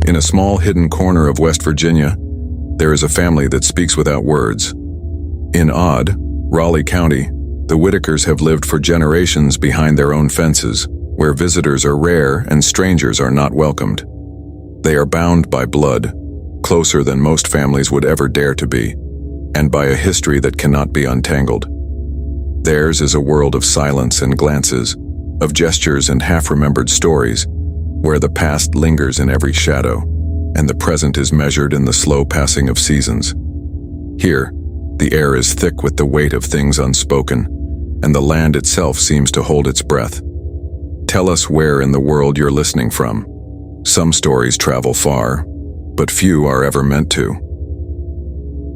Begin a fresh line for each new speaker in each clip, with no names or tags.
In a small hidden corner of West Virginia, there is a family that speaks without words. In Odd, Raleigh County, the Whitakers have lived for generations behind their own fences, where visitors are rare and strangers are not welcomed. They are bound by blood, closer than most families would ever dare to be, and by a history that cannot be untangled. Theirs is a world of silence and glances, of gestures and half-remembered stories, where the past lingers in every shadow, and the present is measured in the slow passing of seasons. Here, the air is thick with the weight of things unspoken, and the land itself seems to hold its breath. Tell us where in the world you're listening from. Some stories travel far, but few are ever meant to.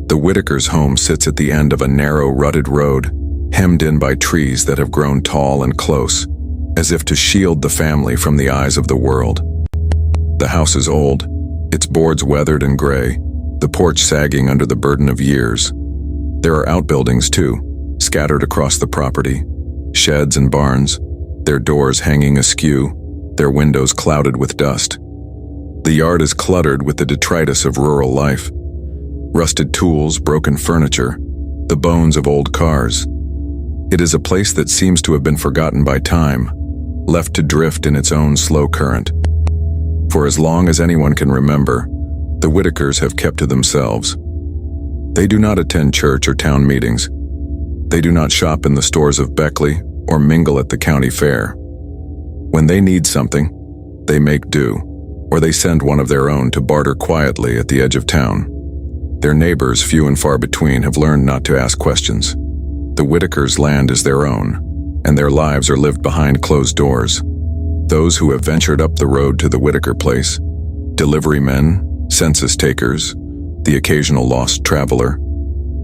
The Whitakers' home sits at the end of a narrow, rutted road, hemmed in by trees that have grown tall and close, as if to shield the family from the eyes of the world. The house is old, its boards weathered and gray, the porch sagging under the burden of years. There are outbuildings too, scattered across the property, sheds and barns, their doors hanging askew, their windows clouded with dust. The yard is cluttered with the detritus of rural life. Rusted tools, broken furniture, the bones of old cars. It is a place that seems to have been forgotten by time, left to drift in its own slow current. For as long as anyone can remember, the Whitakers have kept to themselves. They do not attend church or town meetings. They do not shop in the stores of Beckley or mingle at the county fair. When they need something, they make do, or they send one of their own to barter quietly at the edge of town. Their neighbors, few and far between, have learned not to ask questions. The Whitakers' land is their own, and their lives are lived behind closed doors. Those who have ventured up the road to the Whitaker place, delivery men, census takers, the occasional lost traveler,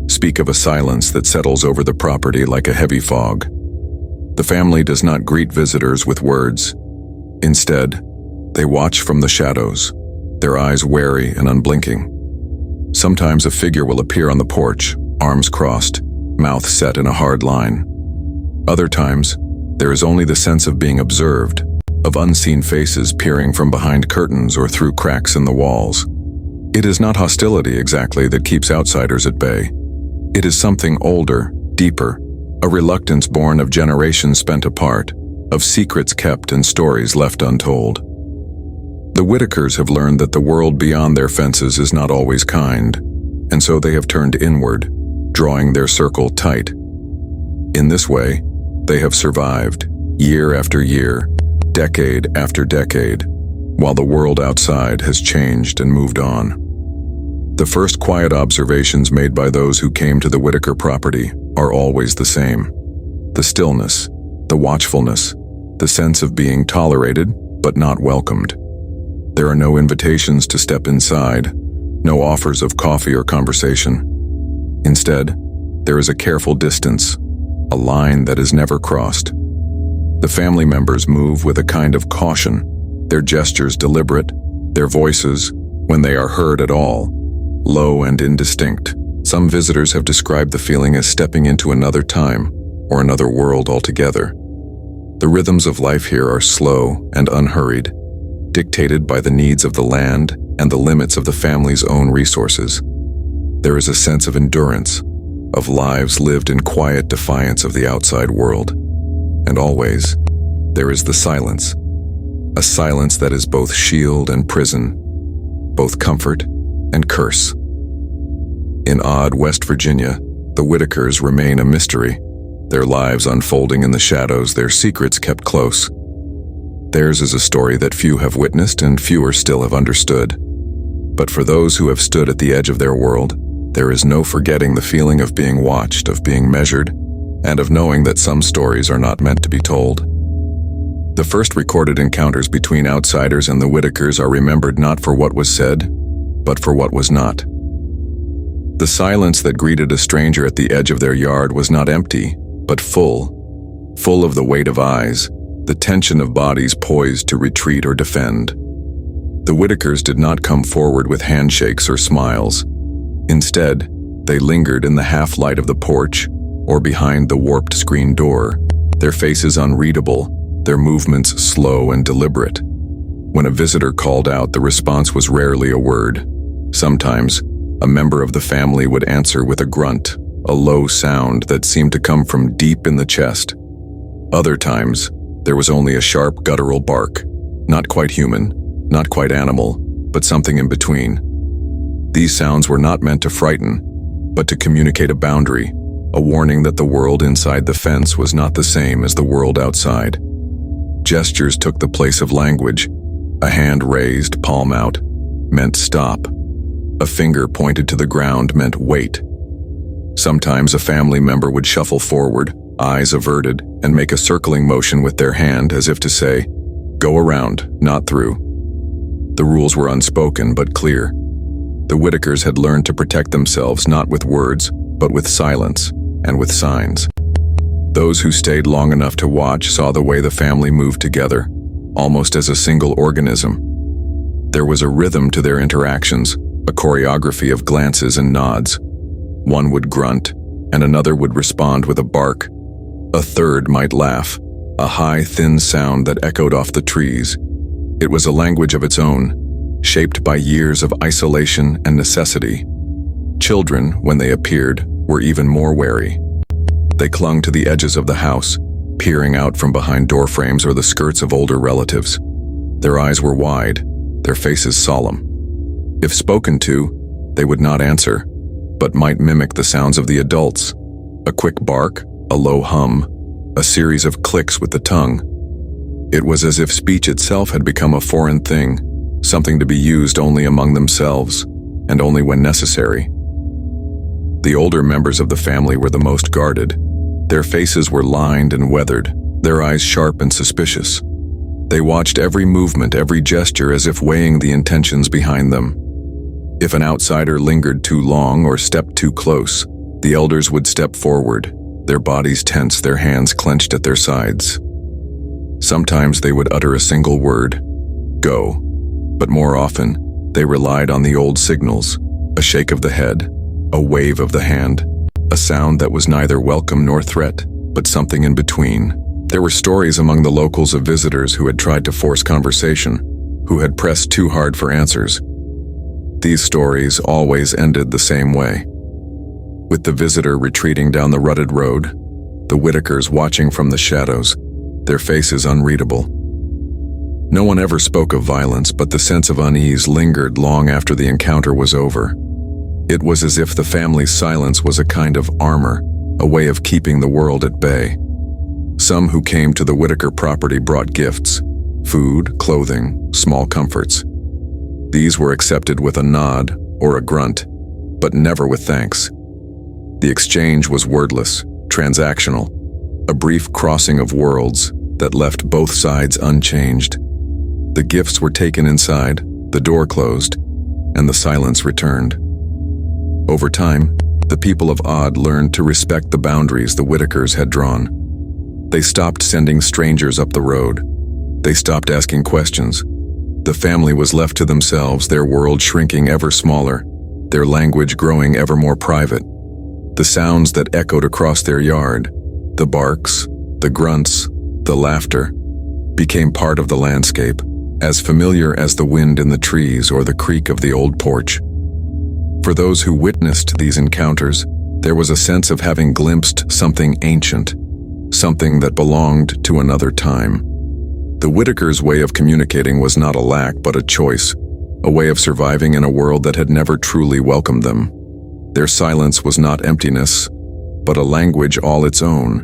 speak of a silence that settles over the property like a heavy fog. The family does not greet visitors with words. Instead, they watch from the shadows, their eyes wary and unblinking. Sometimes a figure will appear on the porch, arms crossed, mouth set in a hard line. Other times, there is only the sense of being observed, of unseen faces peering from behind curtains or through cracks in the walls. It is not hostility exactly that keeps outsiders at bay. It is something older, deeper, a reluctance born of generations spent apart, of secrets kept and stories left untold. The Whitakers have learned that the world beyond their fences is not always kind, and so they have turned inward, drawing their circle tight. In this way, they have survived, year after year, decade after decade, while the world outside has changed and moved on. The first quiet observations made by those who came to the Whitaker property are always the same. The stillness, the watchfulness, the sense of being tolerated but not welcomed. There are no invitations to step inside, no offers of coffee or conversation. Instead, there is a careful distance, a line that is never crossed. The family members move with a kind of caution, their gestures deliberate, their voices, when they are heard at all, low and indistinct. Some visitors have described the feeling as stepping into another time or another world altogether. The rhythms of life here are slow and unhurried, dictated by the needs of the land and the limits of the family's own resources. There is a sense of endurance, of lives lived in quiet defiance of the outside world. And always, there is the silence, a silence that is both shield and prison, both comfort and curse. In Odd, West Virginia, the Whitakers remain a mystery, their lives unfolding in the shadows, their secrets kept close. Theirs is a story that few have witnessed and fewer still have understood. But for those who have stood at the edge of their world, there is no forgetting the feeling of being watched, of being measured, and of knowing that some stories are not meant to be told. The first recorded encounters between outsiders and the Whitakers are remembered not for what was said, but for what was not. The silence that greeted a stranger at the edge of their yard was not empty, but full of the weight of eyes, the tension of bodies poised to retreat or defend. The Whitakers did not come forward with handshakes or smiles. Instead, they lingered in the half-light of the porch or behind the warped screen door, their faces unreadable, their movements slow and deliberate. When a visitor called out, the response was rarely a word. Sometimes, a member of the family would answer with a grunt, a low sound that seemed to come from deep in the chest. Other times, there was only a sharp guttural bark, not quite human, not quite animal, but something in between. These sounds were not meant to frighten, but to communicate a boundary, a warning that the world inside the fence was not the same as the world outside. Gestures took the place of language. A hand raised, palm out, meant stop. A finger pointed to the ground meant wait. Sometimes a family member would shuffle forward, eyes averted, and make a circling motion with their hand as if to say, "Go around, not through." The rules were unspoken but clear. The Whitakers had learned to protect themselves not with words, but with silence and with signs. Those who stayed long enough to watch saw the way the family moved together, almost as a single organism. There was a rhythm to their interactions, a choreography of glances and nods. One would grunt, and another would respond with a bark. A third might laugh, a high, thin sound that echoed off the trees. It was a language of its own, shaped by years of isolation and necessity. Children, when they appeared, were even more wary. They clung to the edges of the house, peering out from behind doorframes or the skirts of older relatives. Their eyes were wide, their faces solemn. If spoken to, they would not answer, but might mimic the sounds of the adults. A quick bark, a low hum, a series of clicks with the tongue. It was as if speech itself had become a foreign thing, something to be used only among themselves, and only when necessary. The older members of the family were the most guarded. Their faces were lined and weathered, their eyes sharp and suspicious. They watched every movement, every gesture as if weighing the intentions behind them. If an outsider lingered too long or stepped too close, the elders would step forward, their bodies tense, their hands clenched at their sides. Sometimes they would utter a single word, "Go," but more often, they relied on the old signals, a shake of the head, a wave of the hand, a sound that was neither welcome nor threat, but something in between. There were stories among the locals of visitors who had tried to force conversation, who had pressed too hard for answers. These stories always ended the same way. With the visitor retreating down the rutted road, the Whitakers watching from the shadows, their faces unreadable. No one ever spoke of violence, but the sense of unease lingered long after the encounter was over. It was as if the family's silence was a kind of armor, a way of keeping the world at bay. Some who came to the Whitaker property brought gifts, food, clothing, small comforts. These were accepted with a nod or a grunt, but never with thanks. The exchange was wordless, transactional, a brief crossing of worlds that left both sides unchanged. The gifts were taken inside, the door closed, and the silence returned. Over time, the people of Odd learned to respect the boundaries the Whitakers had drawn. They stopped sending strangers up the road. They stopped asking questions. The family was left to themselves, their world shrinking ever smaller, their language growing ever more private. The sounds that echoed across their yard, the barks, the grunts, the laughter, became part of the landscape, as familiar as the wind in the trees or the creak of the old porch. For those who witnessed these encounters, there was a sense of having glimpsed something ancient, something that belonged to another time. The Whitakers' way of communicating was not a lack but a choice, a way of surviving in a world that had never truly welcomed them. Their silence was not emptiness, but a language all its own,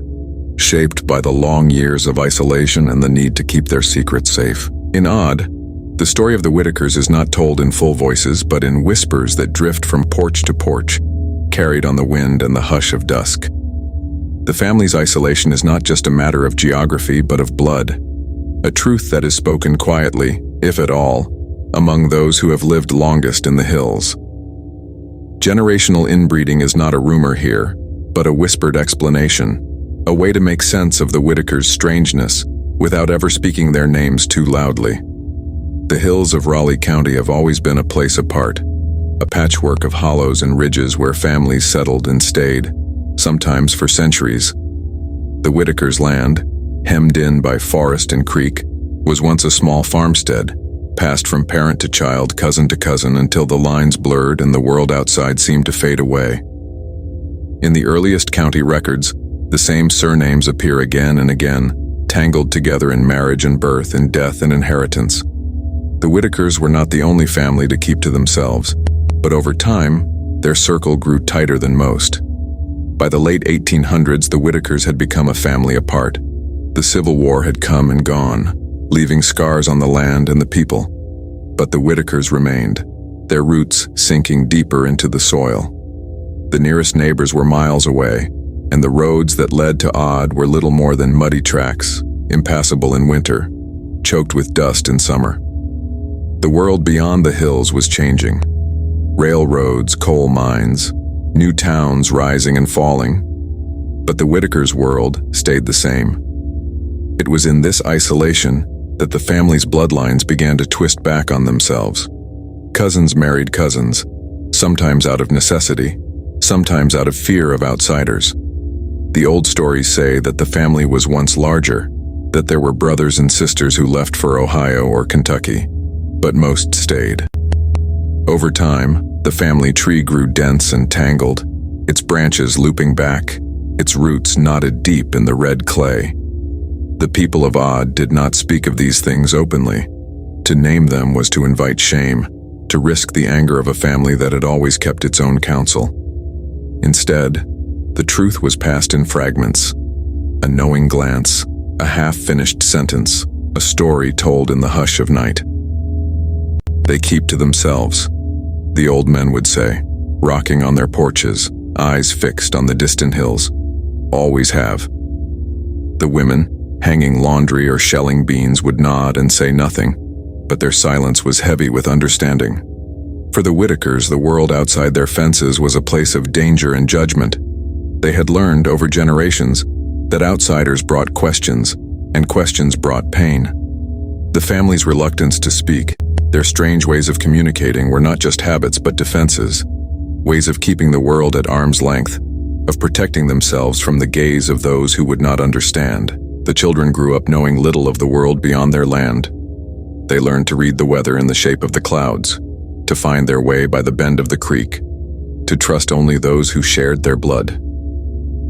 shaped by the long years of isolation and the need to keep their secrets safe. In Odd, the story of the Whitakers is not told in full voices, but in whispers that drift from porch to porch, carried on the wind and the hush of dusk. The family's isolation is not just a matter of geography, but of blood, a truth that is spoken quietly, if at all, among those who have lived longest in the hills. Generational inbreeding is not a rumor here, but a whispered explanation, a way to make sense of the Whitakers' strangeness without ever speaking their names too loudly. The hills of Raleigh County have always been a place apart, a patchwork of hollows and ridges where families settled and stayed, sometimes for centuries. The Whitakers' land, hemmed in by forest and creek, was once a small farmstead, passed from parent to child, cousin to cousin, until the lines blurred and the world outside seemed to fade away. In the earliest county records, the same surnames appear again and again, tangled together in marriage and birth, in death and inheritance. The Whitakers were not the only family to keep to themselves, but over time, their circle grew tighter than most. By the late 1800s, the Whitakers had become a family apart. The Civil War had come and gone, leaving scars on the land and the people. But the Whitakers remained, their roots sinking deeper into the soil. The nearest neighbors were miles away, and the roads that led to Odd were little more than muddy tracks, impassable in winter, choked with dust in summer. The world beyond the hills was changing. Railroads, coal mines, new towns rising and falling. But the Whitakers' world stayed the same. It was in this isolation that the family's bloodlines began to twist back on themselves. Cousins married cousins, sometimes out of necessity, sometimes out of fear of outsiders. The old stories say that the family was once larger, that there were brothers and sisters who left for Ohio or Kentucky, but most stayed. Over time, the family tree grew dense and tangled, its branches looping back, its roots knotted deep in the red clay. The people of Odd did not speak of these things openly. To name them was to invite shame, to risk the anger of a family that had always kept its own counsel. Instead, the truth was passed in fragments, a knowing glance, a half-finished sentence, a story told in the hush of night. They keep to themselves, the old men would say, rocking on their porches, eyes fixed on the distant hills. Always have. The women, hanging laundry or shelling beans, would nod and say nothing, but their silence was heavy with understanding. For the Whitakers, the world outside their fences was a place of danger and judgment. They had learned over generations that outsiders brought questions, and questions brought pain. The family's reluctance to speak, their strange ways of communicating, were not just habits but defenses, ways of keeping the world at arm's length, of protecting themselves from the gaze of those who would not understand. The children grew up knowing little of the world beyond their land. They learned to read the weather in the shape of the clouds, to find their way by the bend of the creek, to trust only those who shared their blood.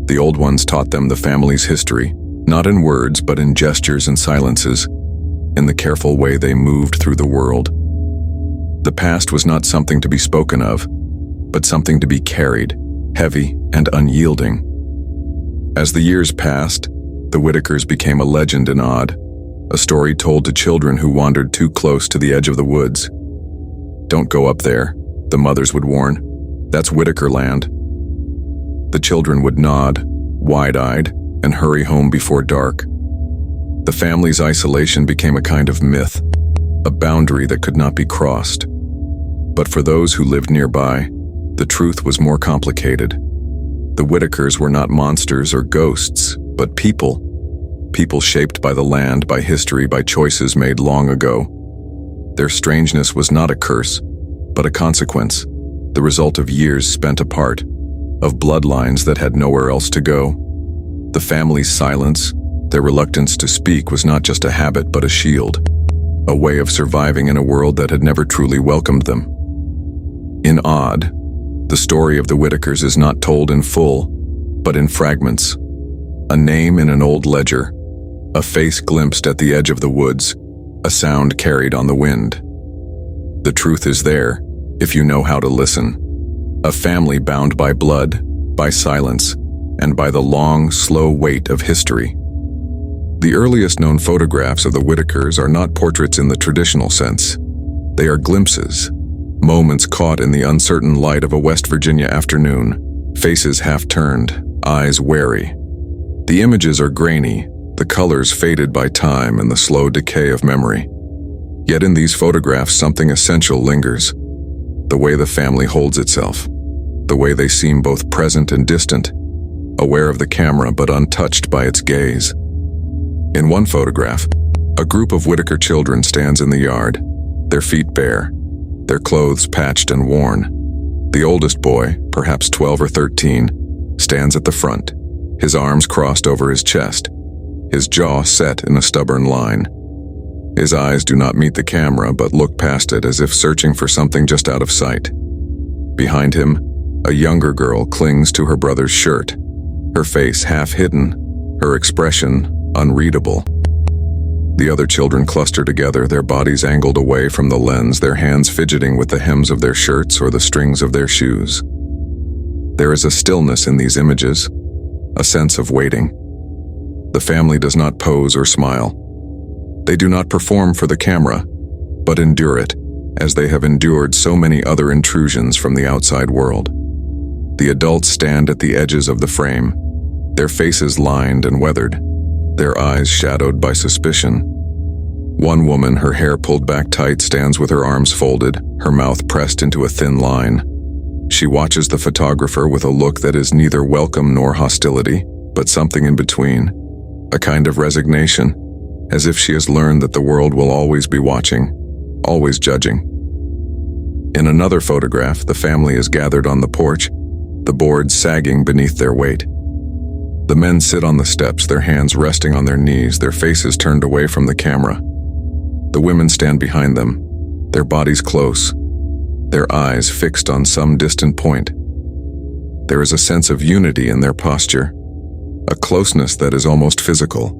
The old ones taught them the family's history, not in words but in gestures and silences, in the careful way they moved through the world. The past was not something to be spoken of, but something to be carried, heavy and unyielding. As the years passed, the Whitakers became a legend in Odd, a story told to children who wandered too close to the edge of the woods. "Don't go up there," the mothers would warn. "That's Whitaker land." The children would nod, wide-eyed, and hurry home before dark. The family's isolation became a kind of myth, a boundary that could not be crossed. But for those who lived nearby, the truth was more complicated. The Whitakers were not monsters or ghosts, but people. People shaped by the land, by history, by choices made long ago. Their strangeness was not a curse, but a consequence, the result of years spent apart, of bloodlines that had nowhere else to go. The family's silence, their reluctance to speak, was not just a habit but a shield, a way of surviving in a world that had never truly welcomed them. In Odd, the story of the Whitakers is not told in full, but in fragments. A name in an old ledger, a face glimpsed at the edge of the woods, a sound carried on the wind. The truth is there, if you know how to listen. A family bound by blood, by silence, and by the long, slow weight of history. The earliest known photographs of the Whitakers are not portraits in the traditional sense. They are glimpses, moments caught in the uncertain light of a West Virginia afternoon, faces half-turned, eyes wary. The images are grainy, the colors faded by time and the slow decay of memory. Yet in these photographs something essential lingers. The way the family holds itself, the way they seem both present and distant, aware of the camera but untouched by its gaze. In one photograph, a group of Whitaker children stands in the yard, their feet bare, their clothes patched and worn. The oldest boy, perhaps 12 or 13, stands at the front, his arms crossed over his chest, his jaw set in a stubborn line. His eyes do not meet the camera but look past it as if searching for something just out of sight. Behind him, a younger girl clings to her brother's shirt, her face half hidden, her expression unreadable. The other children cluster together, their bodies angled away from the lens, their hands fidgeting with the hems of their shirts or the strings of their shoes. There is a stillness in these images, a sense of waiting. The family does not pose or smile. They do not perform for the camera, but endure it, as they have endured so many other intrusions from the outside world. The adults stand at the edges of the frame, their faces lined and weathered, their eyes shadowed by suspicion. One woman, her hair pulled back tight, stands with her arms folded, her mouth pressed into a thin line. She watches the photographer with a look that is neither welcome nor hostility, but something in between, a kind of resignation, as if she has learned that the world will always be watching, always judging. In another photograph, the family is gathered on the porch, the boards sagging beneath their weight. The men sit on the steps, their hands resting on their knees, their faces turned away from the camera. The women stand behind them, their bodies close, their eyes fixed on some distant point. There is a sense of unity in their posture, a closeness that is almost physical.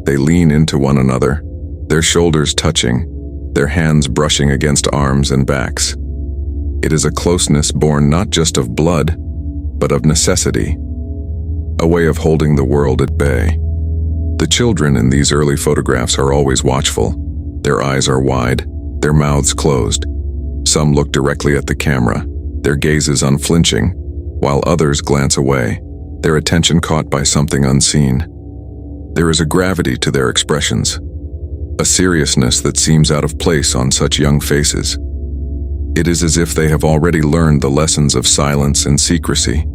They lean into one another, their shoulders touching, their hands brushing against arms and backs. It is a closeness born not just of blood, but of necessity, a way of holding the world at bay. The children in these early photographs are always watchful. Their eyes are wide, their mouths closed. Some look directly at the camera, their gazes unflinching, while others glance away, their attention caught by something unseen. There is a gravity to their expressions, a seriousness that seems out of place on such young faces. It is as if they have already learned the lessons of silence and secrecy,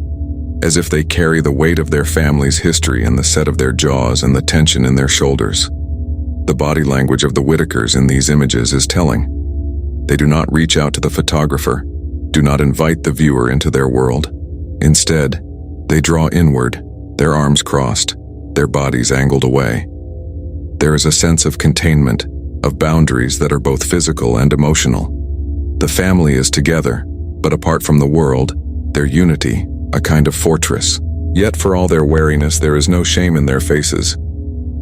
as if they carry the weight of their family's history in the set of their jaws and the tension in their shoulders. The body language of the Whitakers in these images is telling. They do not reach out to the photographer, do not invite the viewer into their world. Instead, they draw inward, their arms crossed, their bodies angled away. There is a sense of containment, of boundaries that are both physical and emotional. The family is together, but apart from the world, their unity, a kind of fortress. Yet for all their wariness, there is no shame in their faces.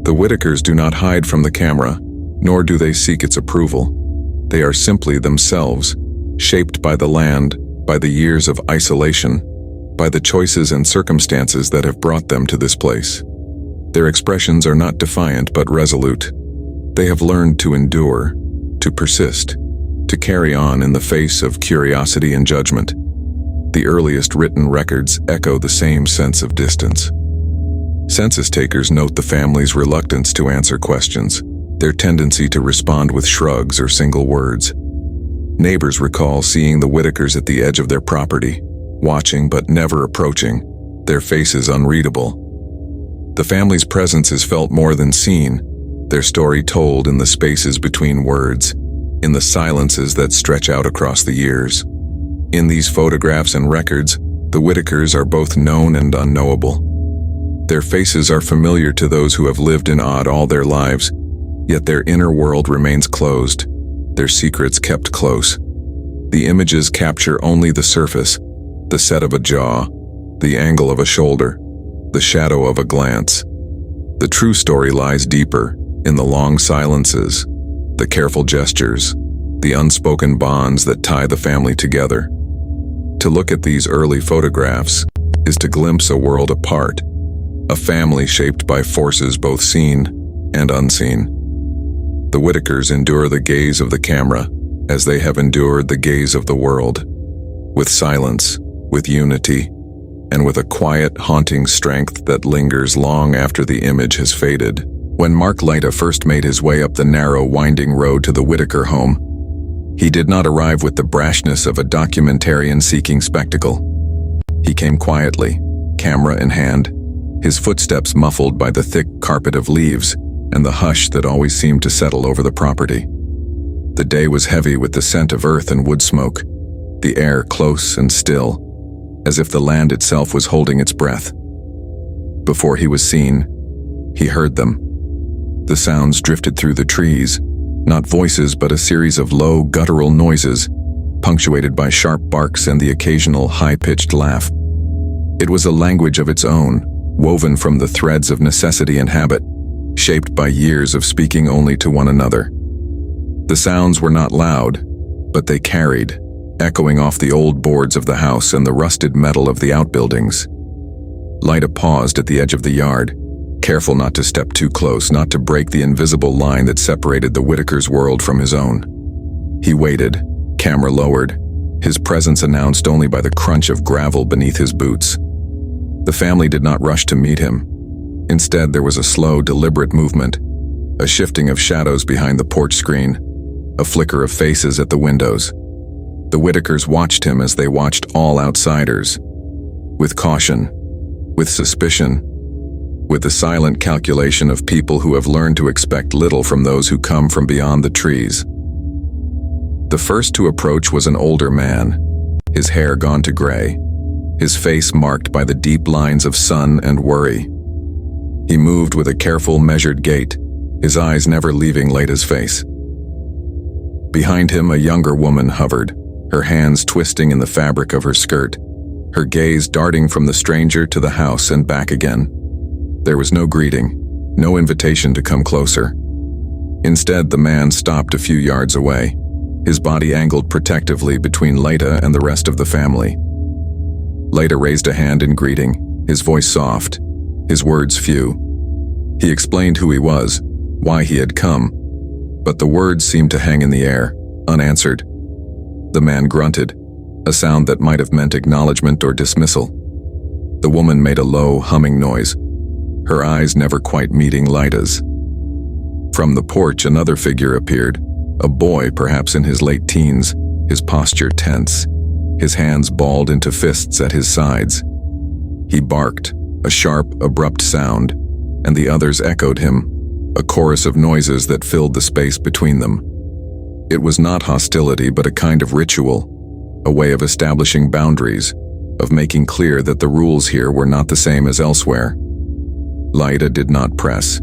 The Whitakers do not hide from the camera, nor do they seek its approval. They are simply themselves, shaped by the land, by the years of isolation, by the choices and circumstances that have brought them to this place. Their expressions are not defiant but resolute. They have learned to endure, to persist, to carry on in the face of curiosity and judgment. The earliest written records echo the same sense of distance. Census takers note the family's reluctance to answer questions, their tendency to respond with shrugs or single words. Neighbors recall seeing the Whitakers at the edge of their property, watching but never approaching, their faces unreadable. The family's presence is felt more than seen, their story told in the spaces between words, in the silences that stretch out across the years. In these photographs and records, the Whitakers are both known and unknowable. Their faces are familiar to those who have lived in Odd all their lives, yet their inner world remains closed, their secrets kept close. The images capture only the surface, the set of a jaw, the angle of a shoulder, the shadow of a glance. The true story lies deeper, in the long silences, the careful gestures, the unspoken bonds that tie the family together. To look at these early photographs is to glimpse a world apart, a family shaped by forces both seen and unseen. The Whitakers endure the gaze of the camera as they have endured the gaze of the world, with silence, with unity, and with a quiet, haunting strength that lingers long after the image has faded. When Mark Laita first made his way up the narrow, winding road to the Whitaker home, he did not arrive with the brashness of a documentarian seeking spectacle. He came quietly, camera in hand, his footsteps muffled by the thick carpet of leaves and the hush that always seemed to settle over the property. The day was heavy with the scent of earth and wood smoke, the air close and still, as if the land itself was holding its breath. Before he was seen, he heard them. The sounds drifted through the trees, Not voices, but a series of low, guttural noises, punctuated by sharp barks and the occasional high-pitched laugh. It was a language of its own, woven from the threads of necessity and habit, shaped by years of speaking only to one another. The sounds were not loud, but they carried, echoing off the old boards of the house and the rusted metal of the outbuildings. Laita paused at the edge of the yard, careful not to step too close, not to break the invisible line that separated the Whitakers' world from his own. He waited, camera lowered, his presence announced only by the crunch of gravel beneath his boots. The family did not rush to meet him. Instead, there was a slow, deliberate movement, a shifting of shadows behind the porch screen, a flicker of faces at the windows. The Whitakers watched him as they watched all outsiders, with caution, with suspicion, with the silent calculation of people who have learned to expect little from those who come from beyond the trees. The first to approach was an older man, his hair gone to gray, his face marked by the deep lines of sun and worry. He moved with a careful, measured gait, his eyes never leaving Laita's face. Behind him, a younger woman hovered, her hands twisting in the fabric of her skirt, her gaze darting from the stranger to the house and back again. There was no greeting, no invitation to come closer. Instead, the man stopped a few yards away, his body angled protectively between Laita and the rest of the family. Laita raised a hand in greeting, his voice soft, his words few. He explained who he was, why he had come, but the words seemed to hang in the air, unanswered. The man grunted, a sound that might have meant acknowledgement or dismissal. The woman made a low, humming noise, her eyes never quite meeting Laita's. From the porch, another figure appeared, a boy perhaps in his late teens, his posture tense, his hands balled into fists at his sides. He barked, a sharp, abrupt sound, and the others echoed him, a chorus of noises that filled the space between them. It was not hostility, but a kind of ritual, a way of establishing boundaries, of making clear that the rules here were not the same as elsewhere. Laita did not press.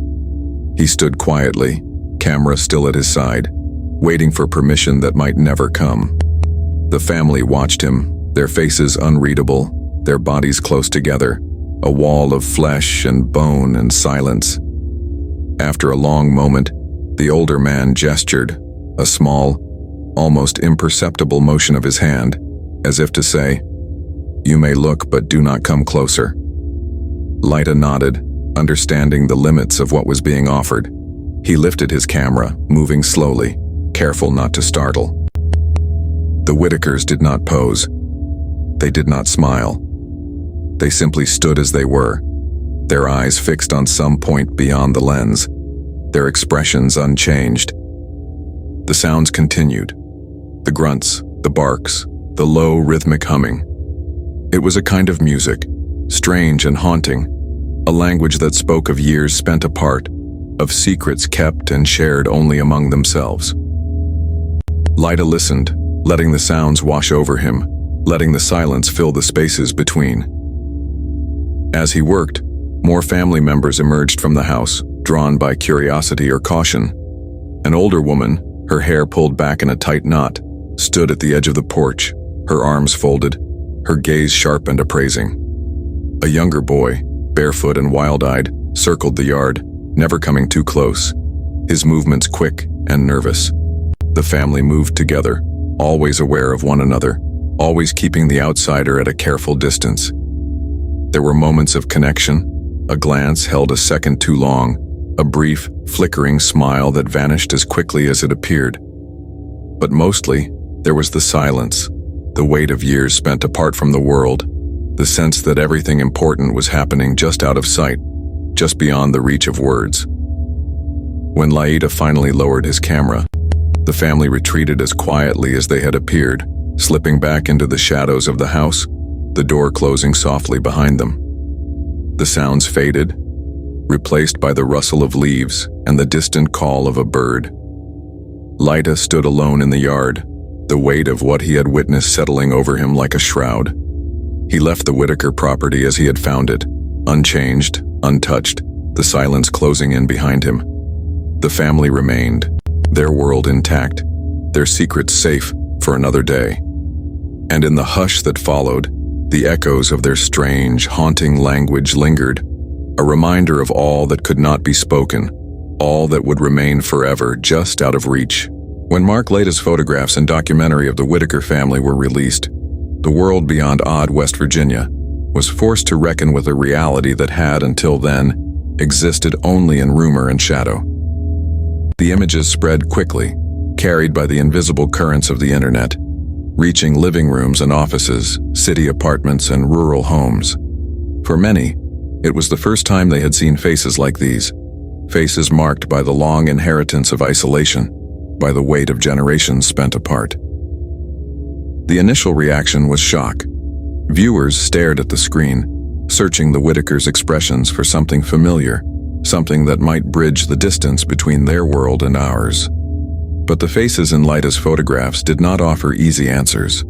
He stood quietly, camera still at his side, waiting for permission that might never come. The family watched him, their faces unreadable, their bodies close together, a wall of flesh and bone and silence. After a long moment, the older man gestured, a small, almost imperceptible motion of his hand, as if to say, "You may look, but do not come closer." Laita nodded, understanding the limits of what was being offered. He lifted his camera, moving slowly, careful not to startle. The Whitakers did not pose. They did not smile. They simply stood as they were, their eyes fixed on some point beyond the lens, their expressions unchanged. The sounds continued. The grunts, the barks, the low rhythmic humming. It was a kind of music, strange and haunting, a language that spoke of years spent apart, of secrets kept and shared only among themselves. Laita listened, letting the sounds wash over him, letting the silence fill the spaces between. As he worked, more family members emerged from the house, drawn by curiosity or caution. An older woman, her hair pulled back in a tight knot, stood at the edge of the porch, her arms folded, her gaze sharp and appraising. A younger boy, barefoot and wild-eyed, circled the yard, never coming too close, his movements quick and nervous. The family moved together, always aware of one another, always keeping the outsider at a careful distance. There were moments of connection, a glance held a second too long, a brief, flickering smile that vanished as quickly as it appeared. But mostly, there was the silence, the weight of years spent apart from the world, the sense that everything important was happening just out of sight, just beyond the reach of words. When Laita finally lowered his camera, the family retreated as quietly as they had appeared, slipping back into the shadows of the house, the door closing softly behind them. The sounds faded, replaced by the rustle of leaves and the distant call of a bird. Laita stood alone in the yard, the weight of what he had witnessed settling over him like a shroud. He left the Whitaker property as he had found it, unchanged, untouched, the silence closing in behind him. The family remained, their world intact, their secrets safe for another day. And in the hush that followed, the echoes of their strange, haunting language lingered, a reminder of all that could not be spoken, all that would remain forever just out of reach. When Mark Laita's photographs and documentary of the Whitaker family were released, the world beyond Odd, West Virginia, was forced to reckon with a reality that had, until then, existed only in rumor and shadow. The images spread quickly, carried by the invisible currents of the internet, reaching living rooms and offices, city apartments and rural homes. For many, it was the first time they had seen faces like these, faces marked by the long inheritance of isolation, by the weight of generations spent apart. The initial reaction was shock. Viewers stared at the screen, searching the Whitakers' expressions for something familiar, something that might bridge the distance between their world and ours. But the faces in Laita's photographs did not offer easy answers.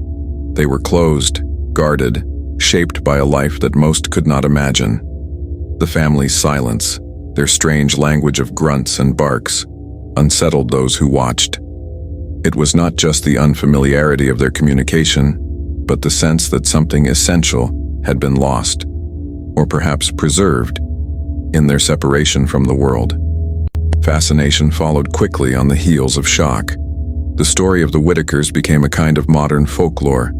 They were closed, guarded, shaped by a life that most could not imagine. The family's silence, their strange language of grunts and barks, unsettled those who watched. It was not just the unfamiliarity of their communication, but the sense that something essential had been lost, or perhaps preserved, in their separation from the world. Fascination followed quickly on the heels of shock. The story of the Whitakers became a kind of modern folklore,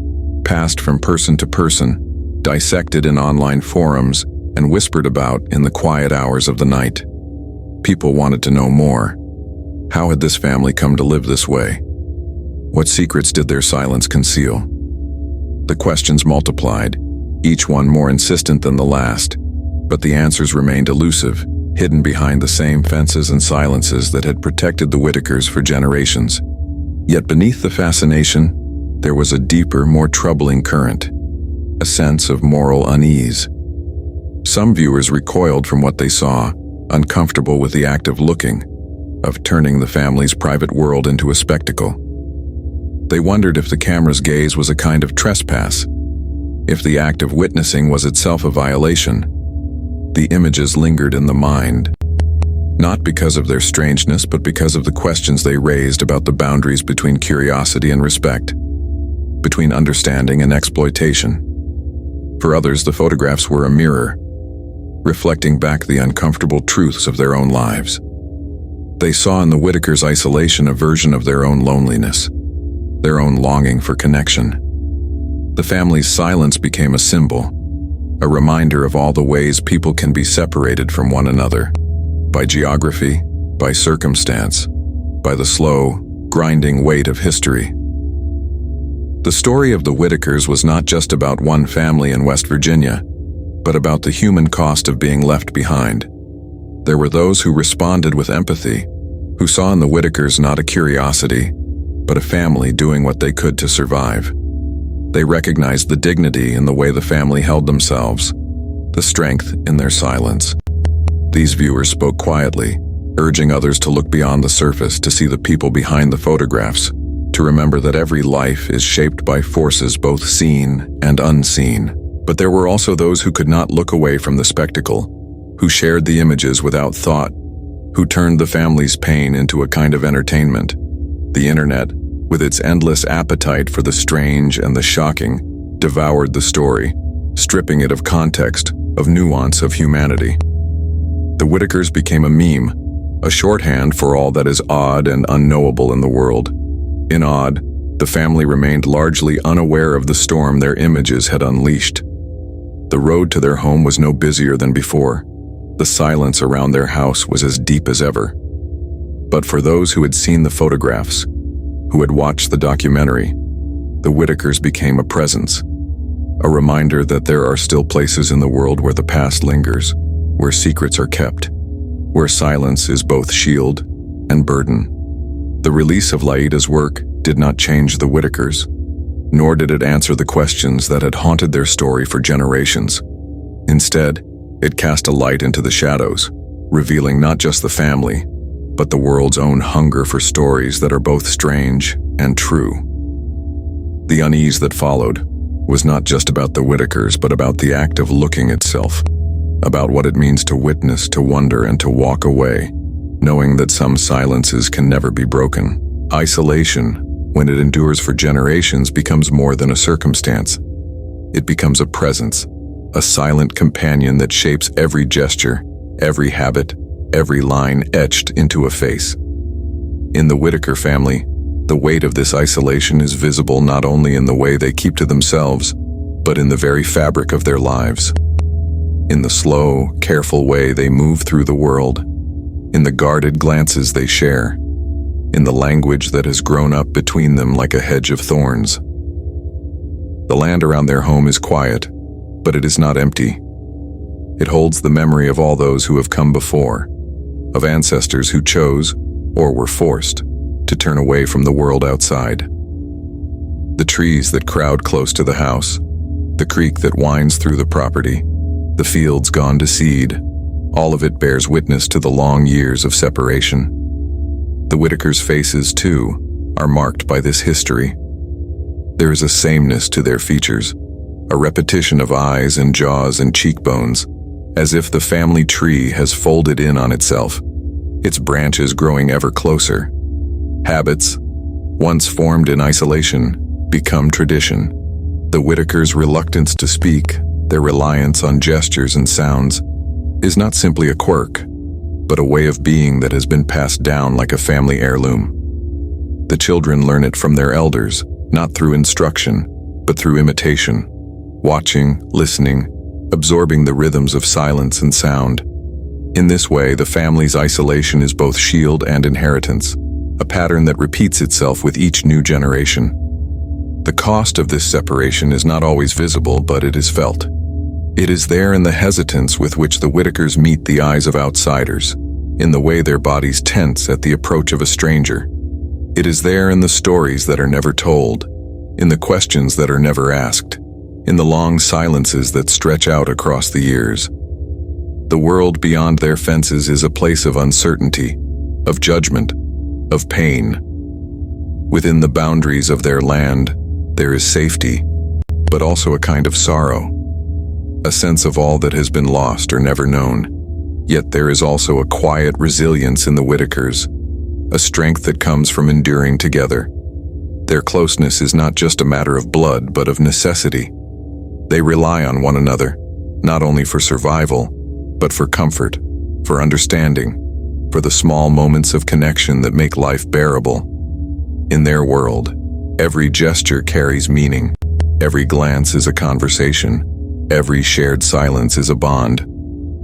passed from person to person, dissected in online forums, and whispered about in the quiet hours of the night. People wanted to know more. How had this family come to live this way? What secrets did their silence conceal? The questions multiplied, each one more insistent than the last, but the answers remained elusive, hidden behind the same fences and silences that had protected the Whitakers for generations. Yet beneath the fascination, there was a deeper, more troubling current, a sense of moral unease. Some viewers recoiled from what they saw, uncomfortable with the act of looking, of turning the family's private world into a spectacle. They wondered if the camera's gaze was a kind of trespass, if the act of witnessing was itself a violation. The images lingered in the mind, not because of their strangeness, but because of the questions they raised about the boundaries between curiosity and respect, between understanding and exploitation. For others, the photographs were a mirror, reflecting back the uncomfortable truths of their own lives. They saw in the Whitakers' isolation a version of their own loneliness, their own longing for connection. The family's silence became a symbol, a reminder of all the ways people can be separated from one another, by geography, by circumstance, by the slow, grinding weight of history. The story of the Whitakers was not just about one family in West Virginia, but about the human cost of being left behind. There were those who responded with empathy, who saw in the Whitakers not a curiosity, but a family doing what they could to survive. They recognized the dignity in the way the family held themselves, the strength in their silence. These viewers spoke quietly, urging others to look beyond the surface, to see the people behind the photographs, to remember that every life is shaped by forces both seen and unseen. But there were also those who could not look away from the spectacle, who shared the images without thought, who turned the family's pain into a kind of entertainment. The internet, with its endless appetite for the strange and the shocking, devoured the story, stripping it of context, of nuance, of humanity. The Whitakers became a meme, a shorthand for all that is odd and unknowable in the world. In Odd, the family remained largely unaware of the storm their images had unleashed. The road to their home was no busier than before. The silence around their house was as deep as ever. But for those who had seen the photographs, who had watched the documentary, the Whitakers became a presence, a reminder that there are still places in the world where the past lingers, where secrets are kept, where silence is both shield and burden. The release of Laita's work did not change the Whitakers, nor did it answer the questions that had haunted their story for generations. Instead, it cast a light into the shadows, revealing not just the family, but the world's own hunger for stories that are both strange and true. The unease that followed was not just about the Whitakers, but about the act of looking itself, about what it means to witness, to wonder, and to walk away, knowing that some silences can never be broken. Isolation, when it endures for generations, becomes more than a circumstance. It becomes a presence, a silent companion that shapes every gesture, every habit, every line etched into a face. In the Whitaker family, the weight of this isolation is visible not only in the way they keep to themselves, but in the very fabric of their lives. In the slow, careful way they move through the world, in the guarded glances they share, in the language that has grown up between them like a hedge of thorns. The land around their home is quiet, but it is not empty. It holds the memory of all those who have come before, of ancestors who chose, or were forced, to turn away from the world outside. The trees that crowd close to the house, the creek that winds through the property, the fields gone to seed, all of it bears witness to the long years of separation. The Whitakers' faces, too, are marked by this history. There is a sameness to their features, a repetition of eyes and jaws and cheekbones, as if the family tree has folded in on itself, its branches growing ever closer. Habits, once formed in isolation, become tradition. The Whitakers' reluctance to speak, their reliance on gestures and sounds, is not simply a quirk, but a way of being that has been passed down like a family heirloom. The children learn it from their elders, not through instruction, but through imitation, watching, listening, absorbing the rhythms of silence and sound. In this way, the family's isolation is both shield and inheritance, a pattern that repeats itself with each new generation. The cost of this separation is not always visible, but it is felt. It is there in the hesitance with which the Whitakers meet the eyes of outsiders, in the way their bodies tense at the approach of a stranger. It is there in the stories that are never told, in the questions that are never asked, in the long silences that stretch out across the years. The world beyond their fences is a place of uncertainty, of judgment, of pain. Within the boundaries of their land, there is safety, but also a kind of sorrow, a sense of all that has been lost or never known. Yet there is also a quiet resilience in the Whitakers, a strength that comes from enduring together. Their closeness is not just a matter of blood, but of necessity. They rely on one another, not only for survival, but for comfort, for understanding, for the small moments of connection that make life bearable. In their world, every gesture carries meaning, every glance is a conversation, every shared silence is a bond.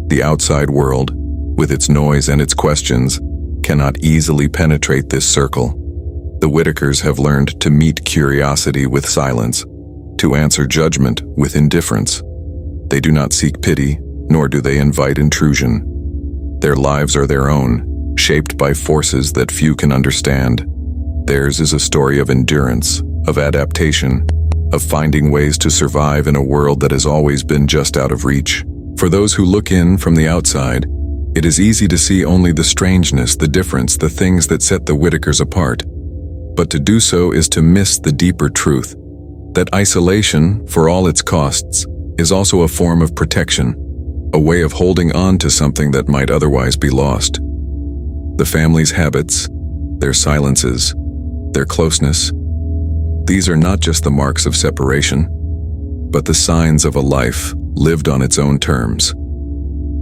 The outside world, with its noise and its questions, cannot easily penetrate this circle. The Whitakers have learned to meet curiosity with silence, to answer judgment with indifference. They do not seek pity, nor do they invite intrusion. Their lives are their own, shaped by forces that few can understand. Theirs is a story of endurance, of adaptation, of finding ways to survive in a world that has always been just out of reach. For those who look in from the outside, it is easy to see only the strangeness, the difference, the things that set the Whitakers apart. But to do so is to miss the deeper truth, that isolation, for all its costs, is also a form of protection, a way of holding on to something that might otherwise be lost. The family's habits, their silences, their closeness, these are not just the marks of separation, but the signs of a life lived on its own terms.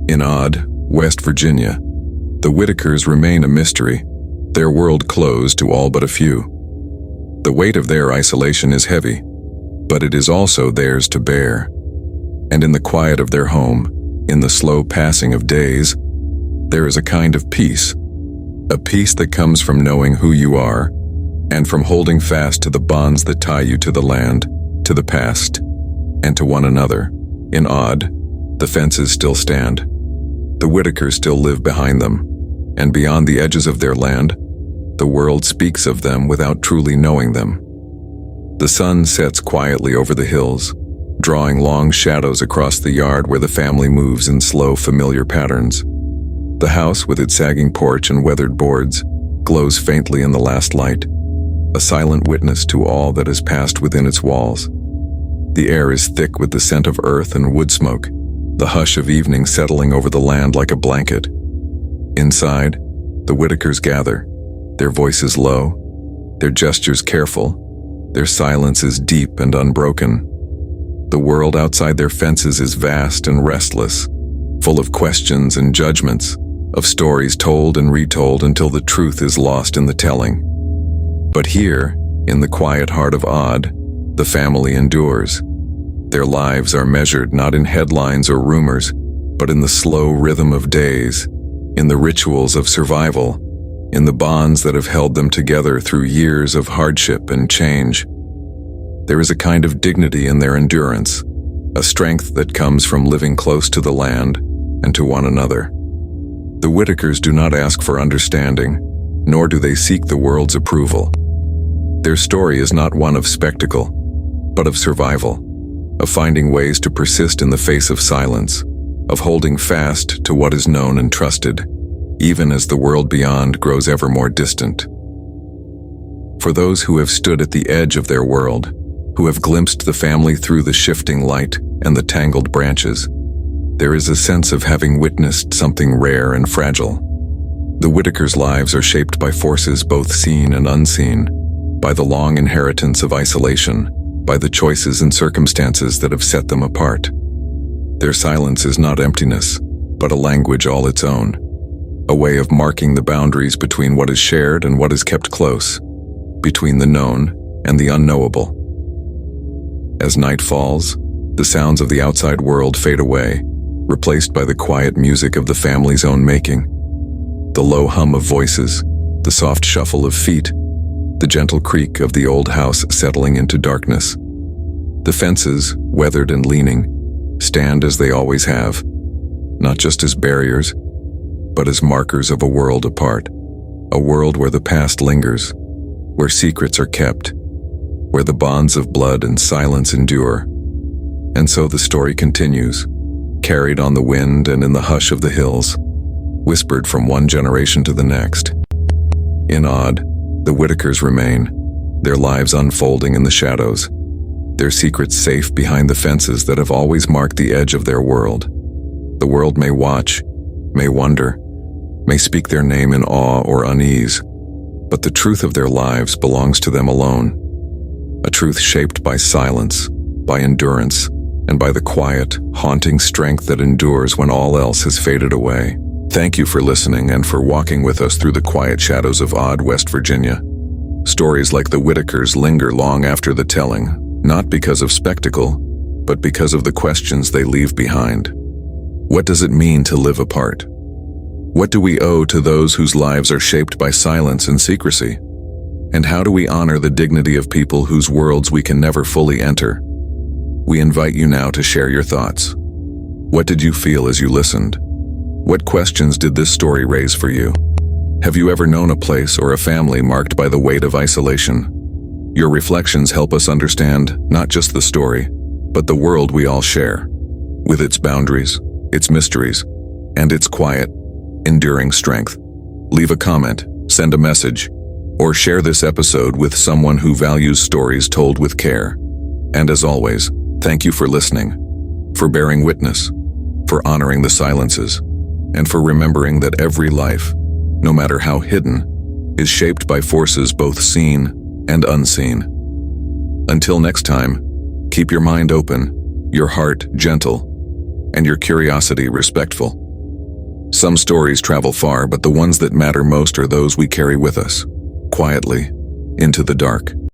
In odd, West Virginia, the Whitakers remain a mystery, their world closed to all but a few. The weight of their isolation is heavy, but it is also theirs to bear. And in the quiet of their home, in the slow passing of days, there is a kind of peace, a peace that comes from knowing who you are, and from holding fast to the bonds that tie you to the land, to the past, and to one another. In odd, the fences still stand. The Whitakers still live behind them, and beyond the edges of their land, the world speaks of them without truly knowing them. The sun sets quietly over the hills, drawing long shadows across the yard where the family moves in slow, familiar patterns. The house, with its sagging porch and weathered boards, glows faintly in the last light, a silent witness to all that has passed within its walls. The air is thick with the scent of earth and wood smoke, the hush of evening settling over the land like a blanket. Inside, The Whitakers gather, their voices low, their gestures careful, their silence is deep and unbroken. The world outside their fences is vast and restless, full of questions and judgments, of stories told and retold until the truth is lost in the telling. But here, in the quiet heart of Odd, the family endures. Their lives are measured not in headlines or rumors, but in the slow rhythm of days, in the rituals of survival, in the bonds that have held them together through years of hardship and change. There is a kind of dignity in their endurance, a strength that comes from living close to the land and to one another. The Whitakers do not ask for understanding, nor do they seek the world's approval. Their story is not one of spectacle, but of survival, of finding ways to persist in the face of silence, of holding fast to what is known and trusted, even as the world beyond grows ever more distant. For those who have stood at the edge of their world, who have glimpsed the family through the shifting light and the tangled branches, there is a sense of having witnessed something rare and fragile. The Whitakers' lives are shaped by forces both seen and unseen, by the long inheritance of isolation, by the choices and circumstances that have set them apart. Their silence is not emptiness, but a language all its own, a way of marking the boundaries between what is shared and what is kept close, between the known and the unknowable. As night falls, the sounds of the outside world fade away, replaced by the quiet music of the family's own making. The low hum of voices, the soft shuffle of feet, the gentle creak of the old house settling into darkness. The fences, weathered and leaning, stand as they always have, not just as barriers, but as markers of a world apart, a world where the past lingers, where secrets are kept, where the bonds of blood and silence endure. And so the story continues, carried on the wind and in the hush of the hills, whispered from one generation to the next. In Odd, the Whitakers remain, their lives unfolding in the shadows, their secrets safe behind the fences that have always marked the edge of their world. The world may watch, may wonder, may speak their name in awe or unease, but the truth of their lives belongs to them alone, a truth shaped by silence, by endurance, and by the quiet, haunting strength that endures when all else has faded away. Thank you for listening and for walking with us through the quiet shadows of Odd, West Virginia. Stories like the Whitakers linger long after the telling, not because of spectacle, but because of the questions they leave behind. What does it mean to live apart? What do we owe to those whose lives are shaped by silence and secrecy? And how do we honor the dignity of people whose worlds we can never fully enter? We invite you now to share your thoughts. What did you feel as you listened? What questions did this story raise for you? Have you ever known a place or a family marked by the weight of isolation? Your reflections help us understand not just the story, but the world we all share, with its boundaries, its mysteries, and its quiet, enduring strength. Leave a comment, send a message, or share this episode with someone who values stories told with care. And as always, thank you for listening, for bearing witness, for honoring the silences, and for remembering that every life, no matter how hidden, is shaped by forces both seen and unseen. Until next time, keep your mind open, your heart gentle, and your curiosity respectful. Some stories travel far, but the ones that matter most are those we carry with us, quietly, into the dark.